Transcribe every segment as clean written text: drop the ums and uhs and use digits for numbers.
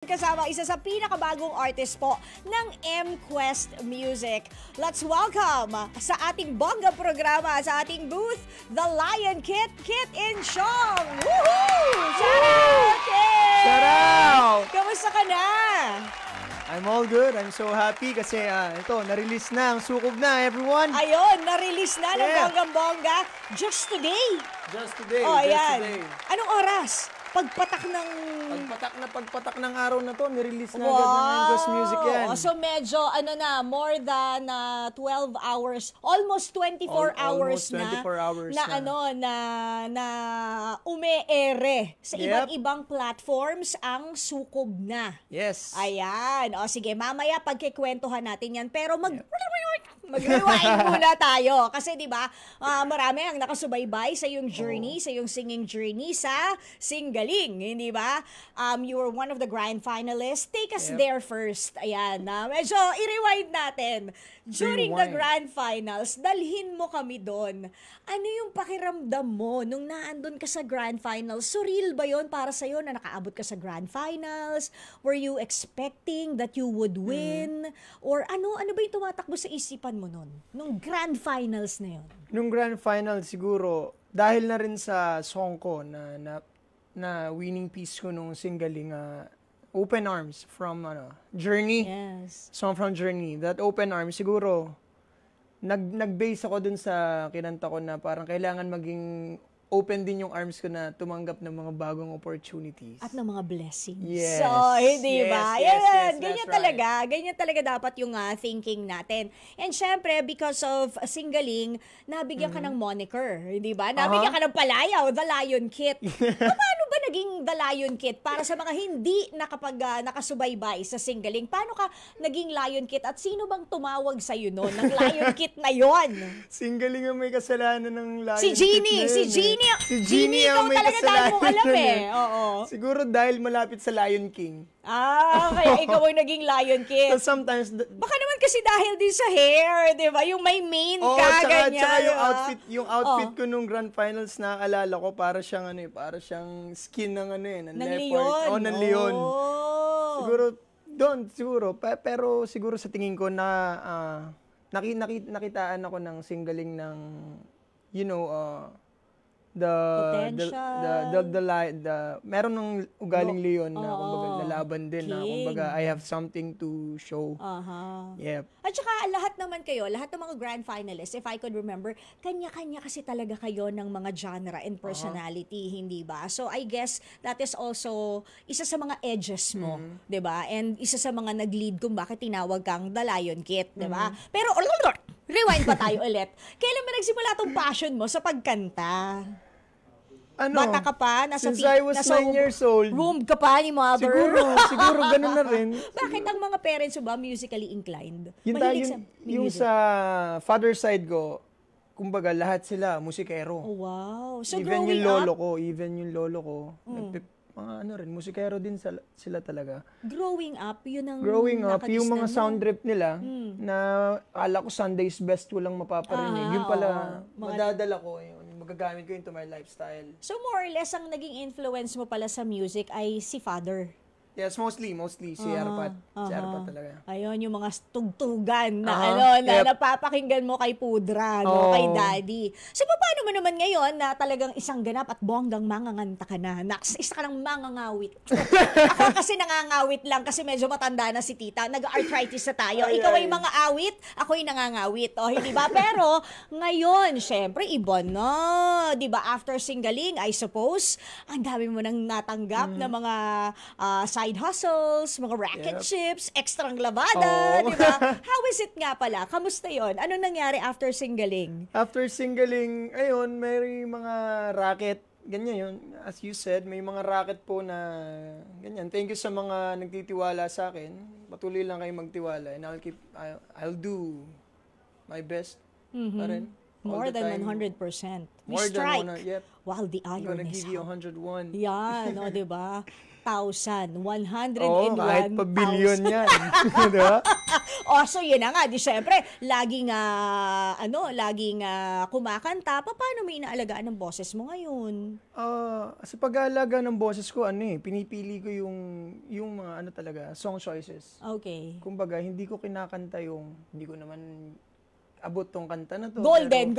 Kasama isa sa pinakabagong artist po ng M-Quest Music. Let's welcome sa ating bongga programa, sa ating booth, the Lion Kit, Kit In Chong! Woohoo! Shout out, Kit! Shout out! Kamusta ka na? I'm all good. I'm so happy kasi ito, na-release na ang Sukob na, everyone. Ayun, na-release na ng bonggang-bongga just today. Just today. Oh, just ayan. today. Anong oras? Pagpatak ng araw na to, nirelease na agad ng M-Quest Music yan. Oh, so medyo, more than 12 hours, almost 24 hours almost 24 hours na ume-ere sa iba't ibang platforms ang Sukob na. Yes. Ayan. O sige, mamaya pagkikwentuhan natin yan. Pero mag-rewind muna tayo. Kasi di ba marami ang nakasubaybay sa iyong journey, sa iyong singing journey sa Singgaling. Hindi ba? You were one of the grand finalists. Take us there first. Ayan. Medyo i-rewind natin. During the grand finals, dalhin mo kami doon. Ano yung pakiramdam mo nung naandun ka sa grand finals? Surreal ba yun para sa'yo na nakaabot ka sa grand finals? Were you expecting that you would win? Or ano ba yung tumatakbo sa isipan mo nun? Nung grand finals na yun? Nung grand final siguro, dahil na rin sa song ko na winning piece ko nung Singgaling, Open Arms from Journey. Yes. Song from Journey. That Open Arms, siguro, nag-base ako dun sa kinanta ko na parang kailangan maging open din yung arms ko na tumanggap ng mga bagong opportunities. At ng mga blessings. Yes. So, hindi ba? Yes, ganyan right. talaga. Ganyan talaga dapat yung thinking natin. And syempre, because of Singgaling, nabigyan ka ng moniker. Hindi ba? Nabigyan ka ng palayaw, The Lion Kit. Paano ba naging The Lion Kit? Para sa mga hindi nakasubaybay sa Singgaling, paano ka naging Lion Kit? At sino bang tumawag sa'yo noon ng Lion Kit na yon? Singgaling ang may kasalanan ng Lion Si Jeannie! Kit. Si Jeannie! Si Jeannie ikaw ang may talaga dahil mo alam kasalanan. Oo. Siguro dahil malapit sa Lion King. Kaya ikaw ang naging Lion Kit. So sometimes... Baka naman kasi dahil din sa hair, di ba? Yung may mane ka, ganyan. Tsaka yung outfit ko nung grand finals, naaalala ko, para siyang para siyang skin ng ng leopard. Leon. Ng leon. Siguro, pero siguro sa tingin ko na nakitaan ako ng Singgaling ng, meron ng ugaling leon na kumbaga lalaban din, na kumbaga I have something to show. Yep. At saka lahat naman kayo, lahat ng mga grand finalists, if I could remember, kanya-kanya kasi talaga kayo ng mga genre and personality, hindi ba? So I guess that is also isa sa mga edges mo, 'di ba? And isa sa mga nag-lead kung bakit tinawag kang The Lion Kit, 'di ba? Pero rewind pa tayo ulit. Kailan ba nagsimula tong passion mo sa pagkanta? Bata ka pa? Since I was 9 years old. Room ka pa ni mother? Siguro ganun na rin. Bakit ang mga parents mo ba musically inclined? Yung sa father side ko, kumbaga lahat sila musikero. Oh, wow. So even yung lolo ko, mga musikero din sila talaga. Growing up, yung mga sound trip nila, na akala ko Sunday's best walang mapaparinig. Yung pala, madadala ko yun. Magagamit ko into my lifestyle. So more or less, ang naging influence mo pala sa music ay si father? Yes, mostly si Erpat. Si Erpat talaga. Ayun, yung mga tugtugan na napapakinggan mo kay Pudra, kay Daddy. So, paano mo naman ngayon na talagang isang ganap at bonggang manganganta ka na? Isa ka ng mangangawit. Ako kasi nangangawit lang kasi medyo matanda na si tita. Nag-arthritis na tayo. Ikaw ay mga awit, ako ay nangangawit. O, hindi ba? Pero, ngayon, syempre, iba na. Di ba? After Singgaling, I suppose, ang dami mo nang natanggap na mga side hustles, mga racket ships, extrang labada, di ba? How is it nga pala? Kamusta yon? Ano nangyari after Singgaling? After Singgaling, ayun, may mga racket, ganyan yun. As you said, may mga racket po na ganyan. Thank you sa mga nagtitiwala sa akin. Patuloy lang kayo magtiwala and I'll do my best pa rin. More than 100%. We strike while the iron is I'm gonna give you 101. Yan, di ba? Oo, kahit pa billion yan. Diba? So yun na nga, di syempre, laging kumakanta. Paano mo inaalagaan ng boses mo ngayon? Sa pag-aalaga ng boses ko, pinipili ko yung mga talaga, song choices. Okay. Kumbaga, hindi ko kinakanta hindi ko naman abot tong kanta na to. Golden.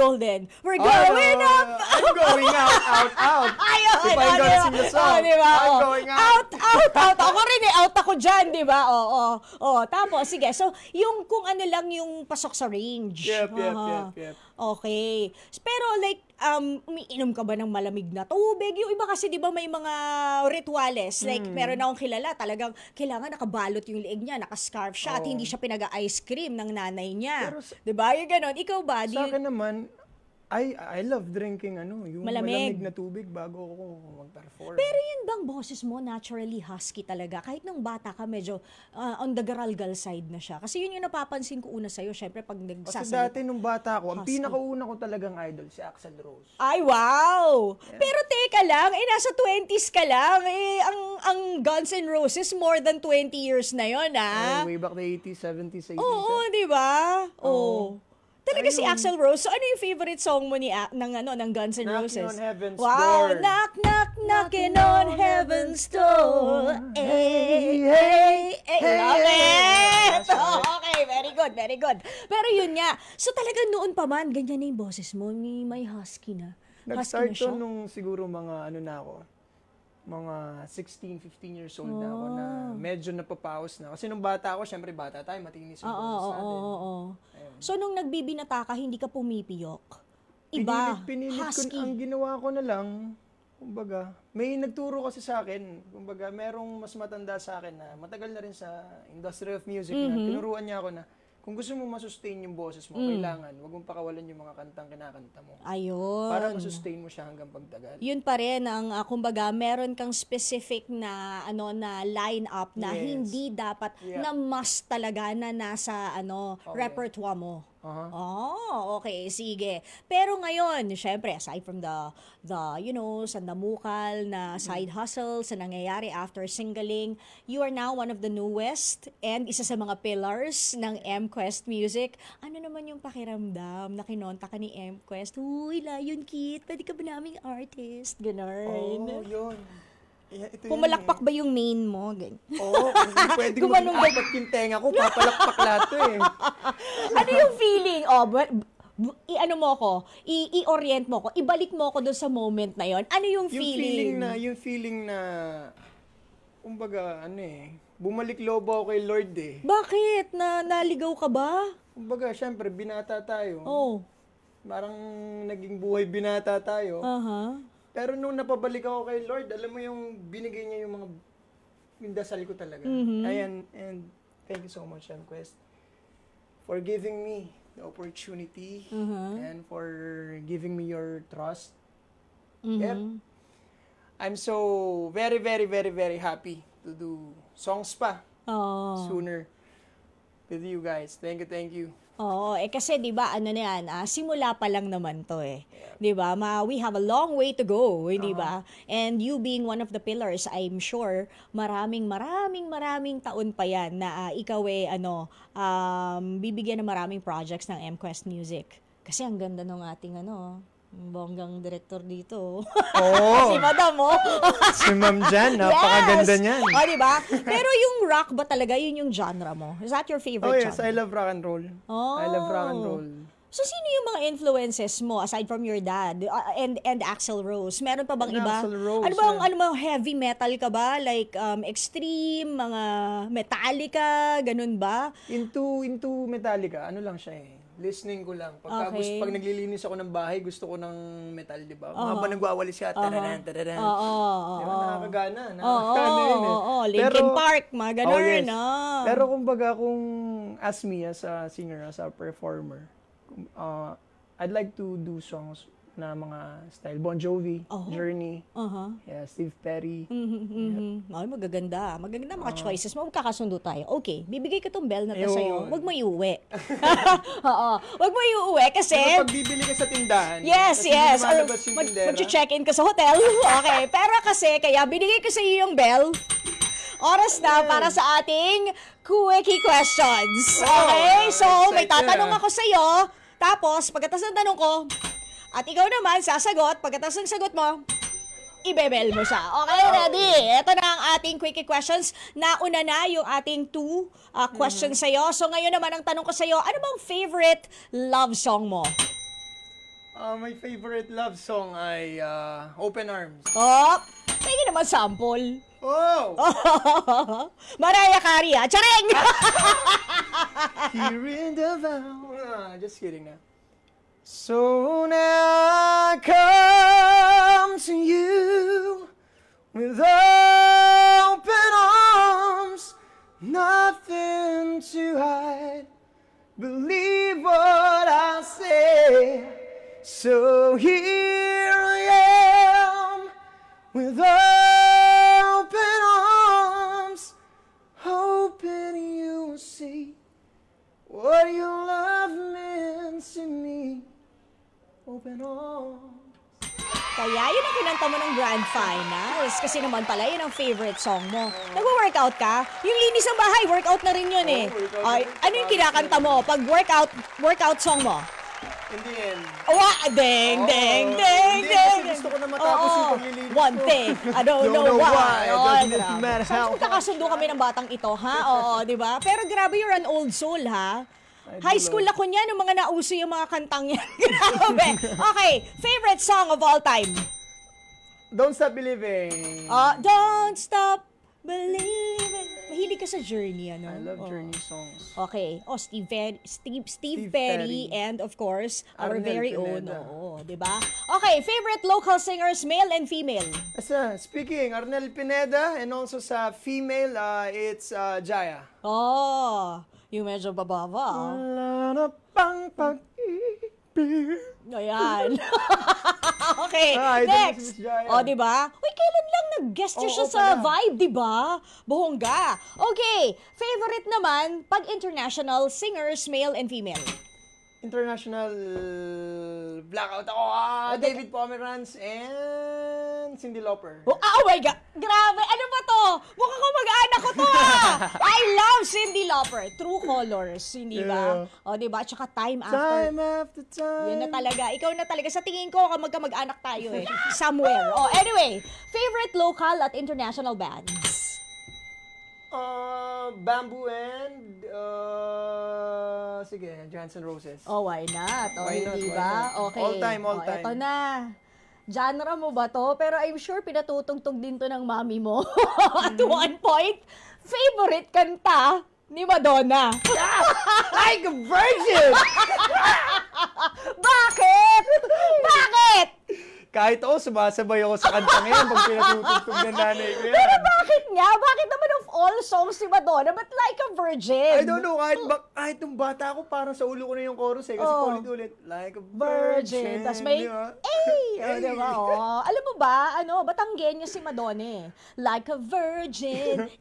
We're going up! I'm going out. Ayun! If I'm gonna sing the song, diba? I'm going Out! out. Ako rin out ako dyan, di ba? Oo. Tapos, sige. So, yung kung ano lang yung pasok sa range. Yep. Okay. Pero like, umiinom ka ba ng malamig na tubig? Yung iba kasi, di ba, may mga rituales. Like, meron akong kilala, talagang kailangan nakabalot yung leeg niya, nakascarf siya, at hindi siya pinag-ice cream ng nanay niya. Di ba? Yung ganon. Ikaw ba? Sa akin naman, I love drinking yung malamig na tubig bago ako mag-perform. Pero yun bang boses mo naturally husky talaga? Kahit nung bata ka, medyo on the garalgal side na siya. Kasi yun yung napapansin ko una sa'yo, syempre pag nagsasalita. Kasi dati nung bata ako, ang pinakauna ko talagang idol, si Axl Rose. Ay, wow! Yeah. Pero teka lang, nasa 20s ka lang. Ang Guns N' Roses, more than 20 years na yun, Way back the 80s, 70s, 80s. Oo, di ba? Oo. Talaga si Axl Rose. So, ano yung favorite song mo ng Guns N' Roses? Knocking on Heaven's Door. Wow! Knock, knock, knocking on Heaven's Door. Hey. Love it! Okay, very good. Pero yun nga. So, talaga noon pa man, ganyan na yung boses mo. May husky na. Nag-start to nung siguro mga mga 16, 15 years old na ako na medyo napapaos na. Kasi nung bata ako, syempre bata tayo, matinis yung boses natin. So, nung nagbibinata ka, hindi ka pumipiyok? Iba, pinilit husky. Ang ginawa ko na lang, kumbaga, may nagturo kasi sa akin, kumbaga, merong mas matanda sa akin na matagal na rin sa industry of music na tinuruan niya ako na kung gusto mo masustain yung boses mo, kailangan, wag mong pakawalan yung mga kantang kinakanta mo. Ayun. Para masustain mo siya hanggang pagtagal. Yun pa rin ang kumbaga meron kang specific na na line up na hindi dapat na must talaga na nasa repertoire mo. Okay, sige. Pero ngayon, syempre, aside from the sandamukal na side hustle sa nangyayari after singling, you are now one of the newest and isa sa mga pillars ng M-Quest Music. Ano naman yung pakiramdam na kinonta ka ni M-Quest? Uy, Lion Kit, pwede ka ba naming artist? Ganon. Yun. Pumalakpak ba yung main mo? Pwede mo apat yung tenga ko, papalakpak lahat to Ano yung feeling? I-orient mo ko, ibalik mo ko doon sa moment na yon. Ano yung feeling? Yung feeling na, kumbaga, bumalik loob ako kay Lord Bakit? Naligaw ka ba? Kumbaga, syempre, binata tayo. Parang naging buhay binata tayo. Pero nung napabalik ako kay Lord, alam mo yung binigay niya yung dasal ko talaga. Ayan, and thank you so much, M-Quest, for giving me the opportunity and for giving me your trust. Yep. I'm so very, very, very, very happy to do songs pa sooner with you guys. Thank you. Kasi 'di ba simula pa lang naman 'to 'Di ba? We have a long way to go, 'di ba? And you being one of the pillars, I'm sure maraming taon pa 'yan na ikaw bibigyan ng maraming projects ng M-Quest Music. Kasi ang ganda ng ating bonggang director dito. Si Madam, Si Ma'am Jan, napakaganda niyan. Di ba? Pero yung rock ba talaga, yun yung genre mo? Is that your favorite genre? Yes, I love rock and roll. I love rock and roll. So, sino yung mga influences mo aside from your dad and Axl Rose? Meron pa bang iba? Axl Rose, ano bang heavy metal ka ba? Like extreme, mga Metallica, ganun ba? Into Metallica, lang siya listening ko lang. Pag naglilinis ako ng bahay, gusto ko ng metal, di ba? Habang nagwawalis siya, tararan. Di ba, nakakagana. Linkin Park, mga ganun. Pero kumbaga, kung as me, as a singer, as a performer, I'd like to do songs na mga style. Bon Jovi, Journey, yeah, Steve Perry. Ay, magaganda. Magaganda mga choices mo. Magkakasundo tayo. Okay, bibigay ko tong bell na to Ayun. sa'yo. Huwag mo iuwi. Oo. Huwag mo iuwi kasi... Pero pag bibili ka sa tindahan, Yes, kasi yes. Or lumalabas yung tindera. mag-check-in ka sa hotel. Okay. Pero kasi, kaya binigay ko sa iyo yung bell. Oras na para sa ating quickie questions. Okay? So, may tatanong ako sa iyo. Tapos, pagkatapos ng tanong ko, at ikaw naman, sasagot. Pagkatapos ng sagot mo, ibebel mo siya. Okay, ready? Ito na ang ating quickie questions. Nauna na yung ating 2 questions sa'yo. So, ngayon naman ang tanong ko sa'yo, ano bang favorite love song mo? My favorite love song ay Open Arms. Oh, tingin naman sample. Oh! Mariah Carey, Charing! Here in the valley. Just kidding na. So now I come to you with open arms, nothing to hide. Believe what I say. So here I am with open arms, hoping you'll see what your love means to me. Open arms. Kaya yun ang kinanta mo ng grand finals. Kasi naman pala, yun ang favorite song mo. Nag-workout ka? Yung linis ng bahay, workout na rin yun eh. workout Ay, na rin. ano yung kinakanta mo? Pag workout song mo? In the end. Ding, ding, ding, Hindi, ding. kasi gusto ko na matapos yung Oo. paglilinis One ko. thing, I don't know why. It doesn't matter how So, magkakasundo kami ng batang ito, ha? Oo, di ba? Pero grabe, you're an old soul, ha? High school ako niyan, nung mga nauso yung mga kantang yan. Grabe. Okay, favorite song of all time? Don't Stop Believing. Don't Stop Believing. Mahilig ka sa Journey, ano? I love Oh. Journey songs. Okay. Steve Steve Perry, Perry. and of course, our Arnel very own. Pineda. Oo, di ba? Okay, favorite local singers, male and female? Speaking, Arnel Pineda, and also sa female, it's Jaya. Oh, yung medyo bababa. Wala na pang pag-ibig. Ayan. Okay, Idol next. si Miss Jaya. O, di ba? Uy, kailan lang nag-guest niya Oo, siya sa pala. Vibe, di ba? Buhongga. Okay, favorite naman, pag international singers, male and female. International blackout ako. David Pomeranz and Cyndi Lauper. Oh my God! Grabe! Ano ba to? Mukha ko mag-anak ko to I love Cyndi Lauper. True Colors, hindi ba? Yeah. O, di ba? Tsaka Time After. Time after time. Yan na talaga. Ikaw na talaga. Sa tingin ko, magka-mag-anak tayo eh. Somewhere. Oh, anyway. Favorite local at international bands? Bamboo and sige, Guns N' Roses. Oh, why not? Oh, Why not? hindi Why ba? not? Okay. All time. Eto na. Genre mo ba to? Pero I'm sure pinatutugtog din to ng mami mo. At one point, favorite kanta ni Madonna. Like a virgin! Bakit? Bakit? Kahit sumasabay ako sa kantang yan pag pinatutugtog ng nanay ko yan. Pero bakit nga? Bakit naman of all songs si Madonna, but Like a Virgin? I don't know, kahit nung bata ako, parang sa ulo ko na yung chorus eh. Kasi paulit-ulit, like a Virgin. virgin. Tapos may, di ba? diba? Oh. Alam mo ba, Batanggenyo si Madonna eh. Like a virgin,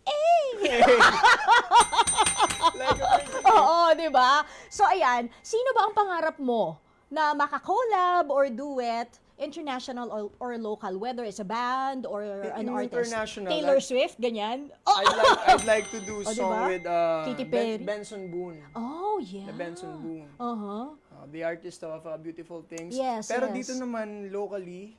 Like a virgin. Oo, di ba? So, ayan, sino ba ang pangarap mo na makakollab or duet, international or local, whether it's a band or an Yung artist? international, Taylor Swift, ganyan? I'd like to do Oh, song diba? with Katy Perry. Benson Boone. Oh, yeah. The Benson Boone. Uh-huh. The artist of Beautiful Things. Yes, Pero yes. dito naman, locally,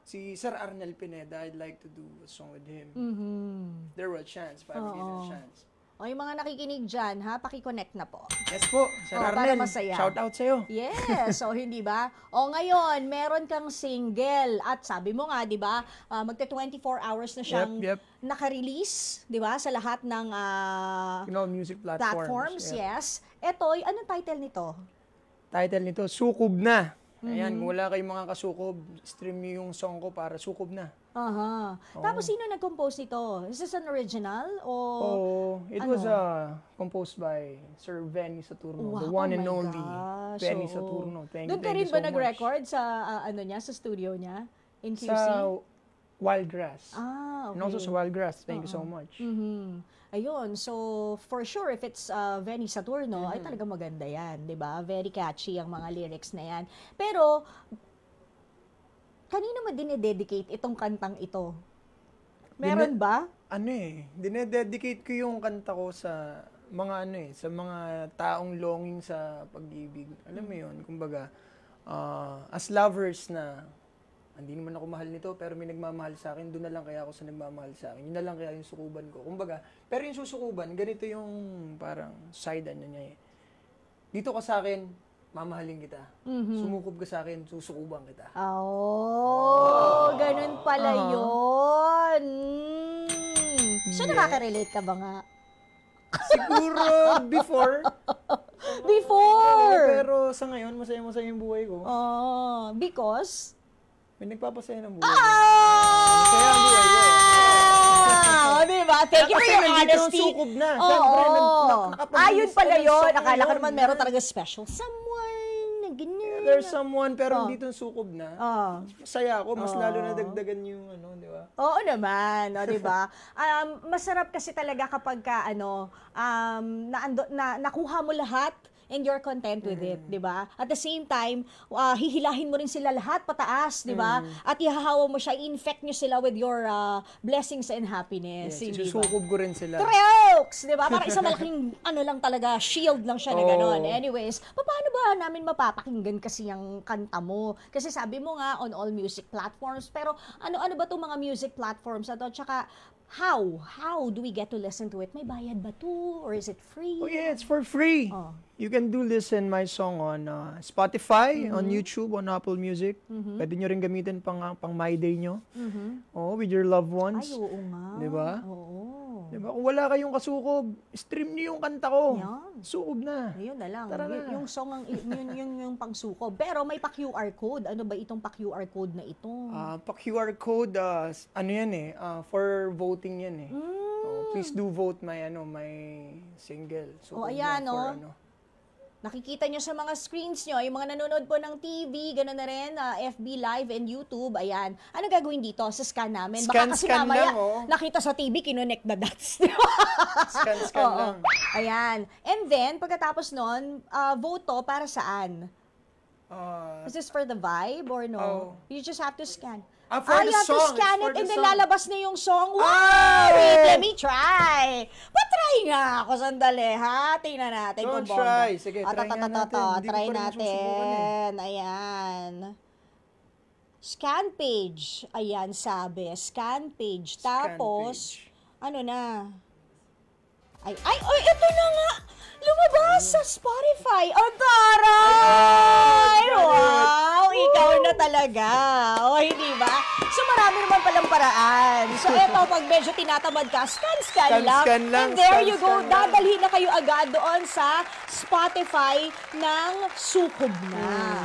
si Sir Arnel Pineda, I'd like to do a song with him. Mm-hmm. There were a chance, if I ever get a chance. O, yung mga nakikinig dyan, ha, pakiconnect na po. Yes po, Sir para Arnel. masaya. Shout out sa'yo. Yes, so hindi ba? O ngayon, meron kang single at sabi mo nga, 'di ba? Magta 24 hours na siyang Yep. naka-release, 'di ba? Sa lahat ng Music platforms. platforms, Yeah. yes. Ito, anong title nito? Title nito, Sukob Na. Ayan, kung wala kayong mga kasukob, stream nyo yung song ko para sukob na. Aha. Tapos, sino nag-compose nito? Is this an original? O, It was composed by Sir Benny Saturno, the wow, one oh and my only gosh, Benny oo. Saturno. Thank Doon you, ka thank rin you ba so much. nag-record sa, sa studio niya? In QC? Sa Wildgrass. Okay. And also sa Wildgrass. Thank you so much. Ayun, so for sure if it's Benny Saturno, ay talaga maganda yan, di ba? Very catchy ang mga lyrics na yan. Pero, kanino mo dinededicate itong kantang ito? Meron ba? Dinededicate ko yung kanta ko sa mga sa mga taong longing sa pag-ibig. Alam mo yun, kumbaga, as lovers na, hindi naman ako mahal nito, pero may nagmamahal sa akin, doon na lang kaya ako sa nagmamahal sa akin. Yun na lang kaya yung sukuban ko. Kumbaga, pero yung susukuban, ganito yung parang side niya eh. Dito ka sa akin, mamahalin kita. Sumukob ka sa akin, susukuban kita. Ganun pala yun. So, nakaka-relate ka ba nga? Siguro before. Before! Pero sa ngayon, masaya-masaya yung buhay ko. Because? May nagpapasaya ng buhay ko. Masaya ang buhay ko. Diba? Thank you for your honesty. Sukob na. Siyempre, yun pala yun. Akala ko naman meron talaga special someone na ganyan. There's someone, pero dito sukob na. Masaya ako. Mas lalo na dagdagan yung di ba? Oo naman, di ba? Masarap kasi talaga kapag ka, nakuha mo lahat and you're content with it, di ba? At the same time, hihilahin mo rin sila lahat pataas, di ba? At ihahawa mo siya, infect nyo sila with your blessings and happiness. Yes, susukob ko rin sila. Trokes! Di ba? Para isang malaking, lang talaga, shield lang siya na gano'n. Anyways, paano ba namin mapapakinggan kasi yung kanta mo? Kasi sabi mo nga, on all music platforms, pero ano ba itong mga music platforms na to? Tsaka, how do we get to listen to it? May bayad ba to? Or is it free? Oh yeah, it's for free. You can listen my song on Spotify, on YouTube, on Apple Music. Pwede nyo rin gamitin pang My Day nyo. With your loved ones. Ay, oo nga. Diba? Oo. Diba? Kung wala kayong kasukob, stream nyo yung kanta ko. Yan. Sukob na. Yun na lang. Tara na. Yung song, yung pang-sukob. Pero may pa-QR code. Ano ba itong pa-QR code na ito? Pa-QR code, yan for voting yan eh. Please do vote my single. So, ayan nakikita nyo sa mga screens nyo, yung mga nanonood po ng TV, gano'n na rin, FB Live and YouTube, ayan. Ano gagawin dito sa scan namin? Baka kasi mamaya, nakita sa TV, kinonect na dots. Scan lang. Ayan. And then, pagkatapos nun, vote to para saan? Is this for the vibe or no? You just have to scan. For the you have song. to scan it and then lalabas na yung song. Wow! Oh! Let me try. Patry nga ako sandali, ha? Tingnan natin kung Don't try. Sige, try nga natin. Try natin. Ayan. Scan page. Ayan, sabi. Scan page. Tapos, ano na? Ay, ito na nga! Lumabas sa Spotify! Ang taray! Wow! Ikaw na talaga! O, hindi ba? So, marami naman palang paraan. So, eto, pag medyo tinatamad ka, scan lang. And there you go. Dadalhin na kayo agad doon sa Spotify ng Sukob na.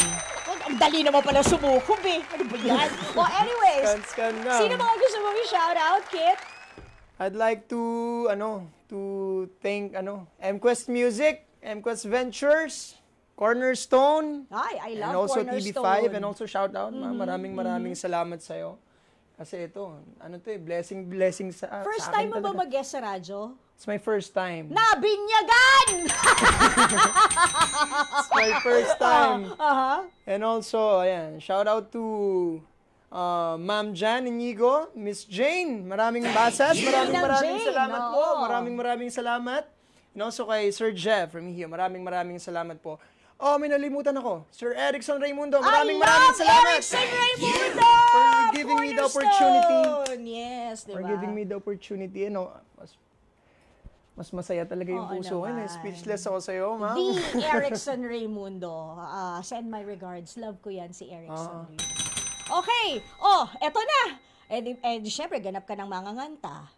Ang dali naman pala sumukob eh. Ano ba yan? Well, anyways, Scan lang. sino mga gusto mong i-shoutout, Kit? I'd like to thank MQuest Music, MQuest Ventures, Cornerstone, I love and also Cornerstone. TV5, and also shout out, maraming salamat sa iyo. Kasi ito, blessing sa First sa akin time mo ba talaga. mag-guest sa radyo? It's my first time. Nabinyagan! It's my first time. Aha. And also, ayan, shout out to Ma'am Jan Inigo, Miss Jane, maraming basas, maraming Jane, salamat oo. po. Maraming salamat. And also kay Sir Jeff from here, maraming salamat po. May nalimutan ako. Sir Erickson Raimundo, maraming salamat. Erickson Raimundo! For giving me the opportunity. Yes, diba? For giving me the opportunity. Mas masaya talaga yung Oo puso ko. naman. Speechless ako sa'yo, ma'am. The Erickson Raimundo. Send my regards. Love ko yan, si Erickson Raimundo. Okay. Eto na. Syempre, ganap ka ng mga nganta.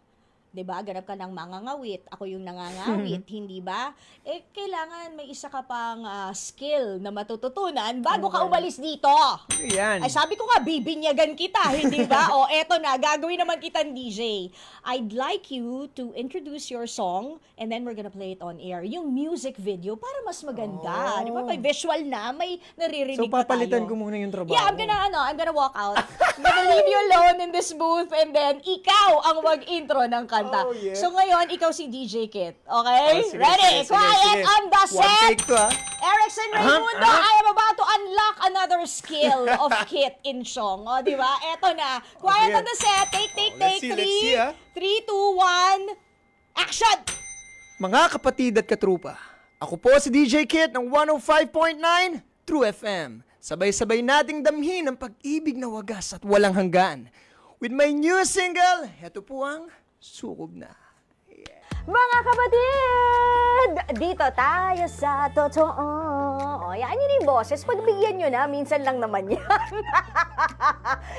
'Diba? Ganap ka ng mangangawit, ako yung nangangawit, hindi ba? Kailangan may isa ka pang skill na matututunan bago ka umalis dito. Yan. Ay, sabi ko nga, bibinyagan kita, hindi ba? O, eto na, gagawin naman kitang DJ. I'd like you to introduce your song and then we're gonna play it on air. Yung music video, para mas maganda. Di ba? May visual na, may naririnig So, papalitan tayo. ko muna yung trabaho. Yeah, I'm gonna walk out. I'm gonna leave you alone in this booth and then ikaw ang mag-intro ng kanta. Oh, yeah. So ngayon, ikaw si DJ Kit. Okay? Oh, sige, Ready? sige, Quiet sige. on the One set! take to, Erickson Raimundo, I am about to unlock another skill of Kit in song. O, di ba? Eto na. Quiet sige. on the set. Take, Let's see, 3, 2, 1, action! Mga kapatid at katrupa, ako po si DJ Kit ng 105.9 True FM. Sabay-sabay nating damhin ang pag-ibig na wagas at walang hanggan. With my new single, heto po ang Sukob Na. Mga kapatid! Dito tayo sa totoo. O, yan yun yung boses. Pagbigyan nyo na, minsan lang naman yan.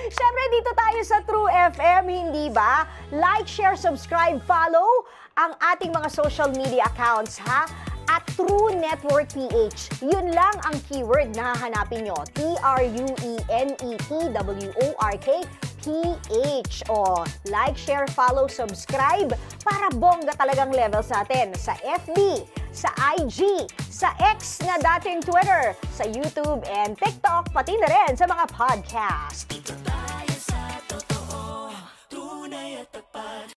Siyempre, dito tayo sa True FM, hindi ba? Like, share, subscribe, follow ang ating mga social media accounts, ha? At True Network PH. Yun lang ang keyword na hahanapin nyo. TrueNetwork PH. O, like, share, follow, subscribe para bongga talagang level sa atin. Sa FB, sa IG, sa X na dating Twitter, sa YouTube and TikTok, pati na rin sa mga podcast.